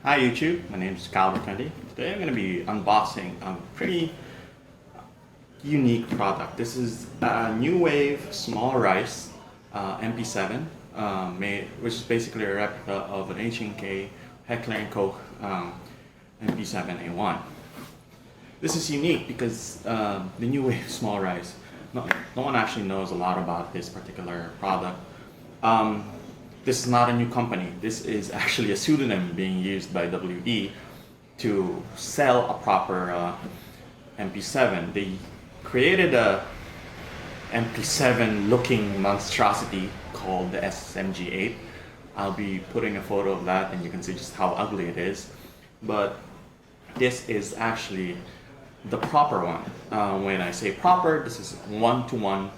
Hi YouTube, my name is Calvin Kennedy. Today I'm going to be unboxing a pretty unique product. This is a new Wave Small Rice MP7, which is basically a replica of an H&K Heckler & Koch MP7A1. This is unique because the new Wave Small Rice, no one actually knows a lot about this particular product. This is not a new company. This is actually a pseudonym being used by WE to sell a proper MP7. They created a MP7 looking monstrosity called the SMG8. I'll be putting a photo of that and you can see just how ugly it is. But this is actually the proper one. When I say proper, this is one-to-one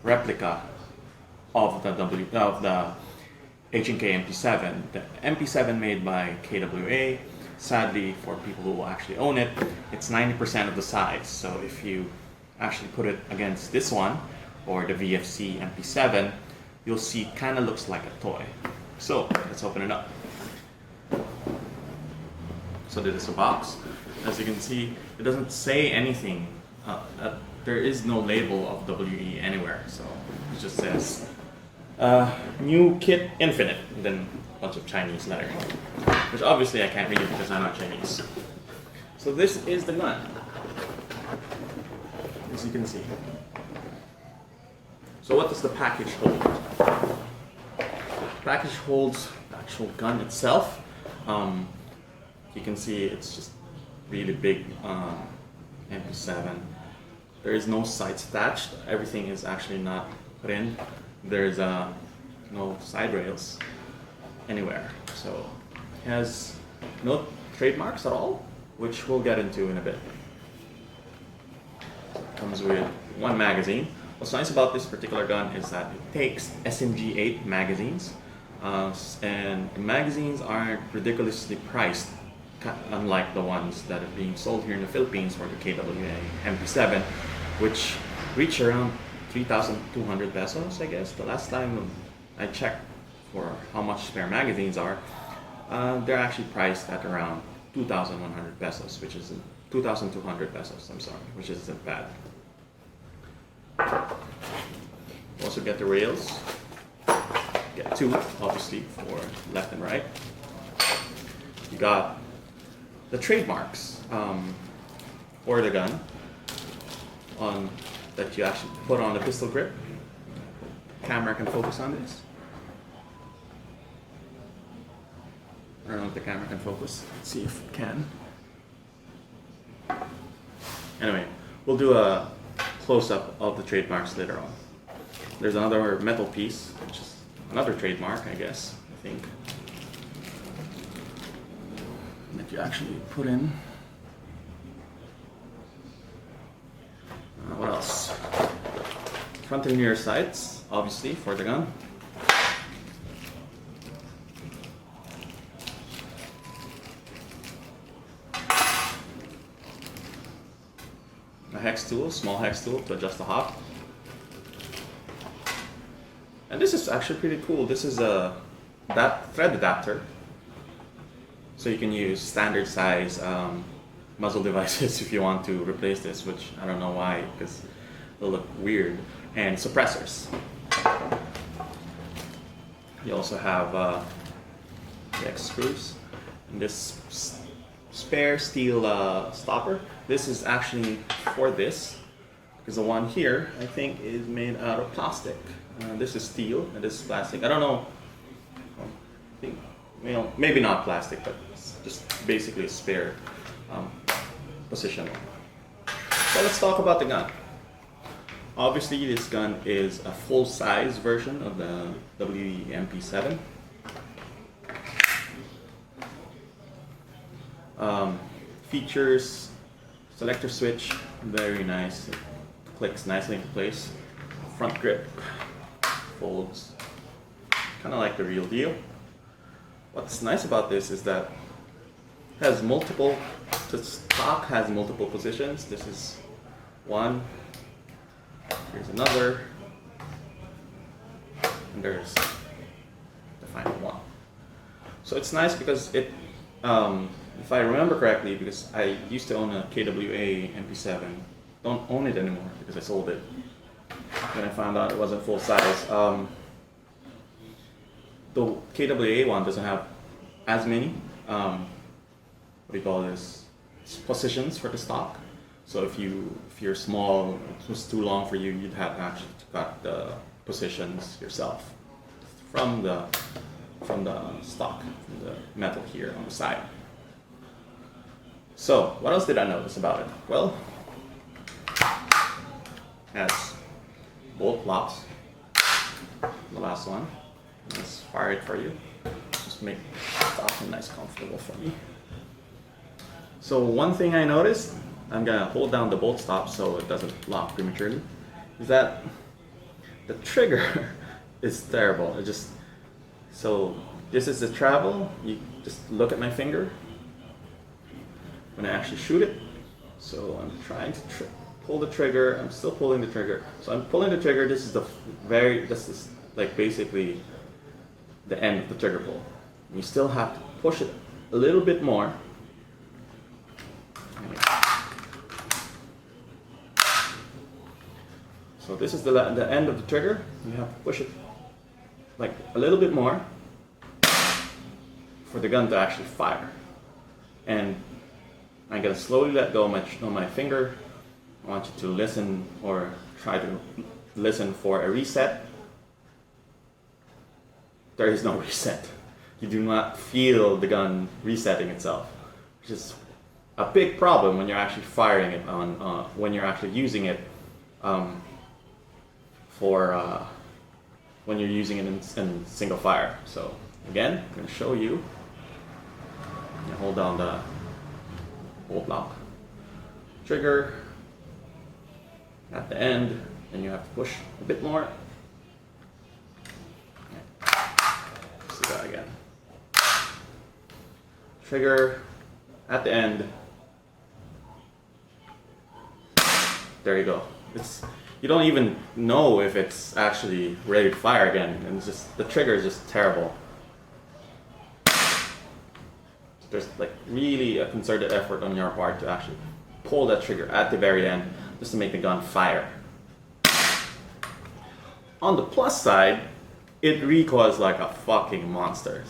replica of the H&K MP7. The MP7 made by KWA. Sadly, for people who actually own it, it's 90% of the size. So if you actually put it against this one, or the VFC MP7, you'll see it kind of looks like a toy. So let's open it up. So this is a box. As you can see, it doesn't say anything. There is no label of WE anywhere, so it just says new kit infinite, and then a bunch of Chinese lettering, which obviously I can't read because I'm not Chinese. So this is the gun, as you can see. So what does the package hold? The package holds the actual gun itself. You can see it's just really big MP7. There is no sights attached. Everything is actually not put in. There's no side rails anywhere. So it has no trademarks at all, which we'll get into in a bit. It comes with one magazine. What's nice about this particular gun is that it takes SMG8 magazines, and the magazines aren't ridiculously priced, unlike the ones that are being sold here in the Philippines for the KWA MP7, which reach around 3,200 pesos, I guess. The last time I checked for how much spare magazines are, they're actually priced at around 2,100 pesos, which is 2,200 pesos, I'm sorry, which isn't bad. You also get the rails. Get two, obviously, for left and right. You got the trademarks for the gun that you actually put on the pistol grip. Camera can focus on this. I don't know if the camera can focus. Let's see if it can. Anyway, we'll do a close-up of the trademarks later on. There's another metal piece, which is another trademark, I guess, I think, that you actually put in. What else? Front and rear sights, obviously, for the gun. A hex tool, small hex tool to adjust the hop. And this is actually pretty cool. This is a thread adapter, so you can use standard size muzzle devices if you want to replace this, which I don't know why, because it'll look weird. And suppressors. You also have the X screws and this spare steel stopper. This is actually for this, because the one here I think is made out of plastic. This is steel and this is plastic. I don't know. I think, well, maybe not plastic, but it's just basically a spare position. So let's talk about the gun. Obviously, this gun is a full-size version of the WE MP7. Features selector switch, very nice. It clicks nicely into place. Front grip folds, kind of like the real deal. What's nice about this is that it has multiple. The stock has multiple positions. This is one. Here's another, and there's the final one. So it's nice because it If I remember correctly, because I used to own a KWA MP7, don't own it anymore because I sold it. Then I found out it wasn't full size. The KWA one doesn't have as many, what do you call this, positions for the stock. So if you're small, it was too long for you, you'd have actually to cut the positions yourself from the stock, from the metal here on the side. So what else did I notice about it? Well, it has bolt locks. The last one. Let's fire it for you. Just make it nice, comfortable for me. So one thing I noticed, I'm gonna hold down the bolt stop so it doesn't lock prematurely, is that the trigger is terrible. So this is the travel. You just look at my finger when I actually shoot it. So I'm trying to pull the trigger. I'm still pulling the trigger. So I'm pulling the trigger. This is like basically the end of the trigger pull. You still have to push it a little bit more. So this is the end of the trigger. You have to push it like a little bit more for the gun to actually fire. And I'm gonna slowly let go of my finger. I want you to listen, or try to listen for a reset. There is no reset. You do not feel the gun resetting itself, which is a big problem when you're actually firing it on, when you're actually using it when you're using it in single fire. So again, I'm going to show you. You hold down the bolt lock, trigger at the end, and you have to push a bit more. Let's do that again. Trigger at the end. There you go. You don't even know if it's actually ready to fire again, and it's just, the trigger is just terrible. There's like really a concerted effort on your part to actually pull that trigger at the very end just to make the gun fire. On the plus side, it recoils like a fucking monster.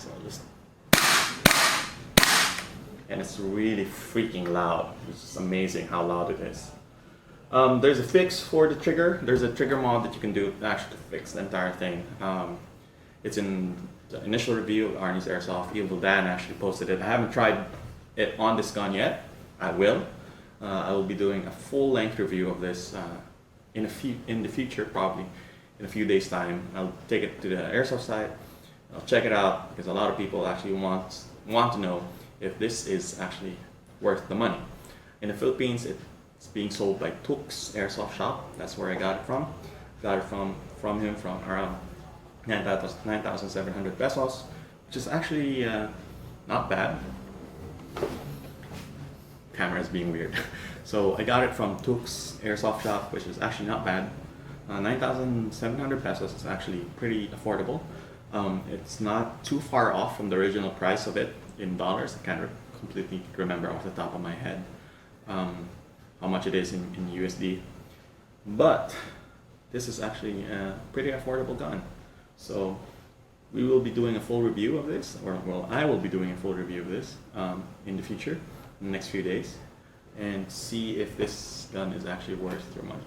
And it's really freaking loud. It's just amazing how loud it is. There's a fix for the trigger. There's a trigger mod that you can do actually to fix the entire thing. It's in the initial review of Arnie's Airsoft. Evil Dan actually posted it. I haven't tried it on this gun yet. I will. I will be doing a full-length review of this in the future, probably in a few days' time. I'll take it to the Airsoft site. I'll check it out because a lot of people actually want to know if this is actually worth the money. In the Philippines, it's being sold by Tuk's Airsoft Shop. That's where I got it from. Got it from him from around 9,700 pesos, which is actually not bad. Camera is being weird. So I got it from Tuk's Airsoft Shop, which is actually not bad. 9,700 pesos is actually pretty affordable. It's not too far off from the original price of it in dollars. I can't completely remember off the top of my head how much it is in USD. But this is actually a pretty affordable gun. So we will be doing a full review of this, or well, I will be doing a full review of this in the future, in the next few days, and see if this gun is actually worth your money.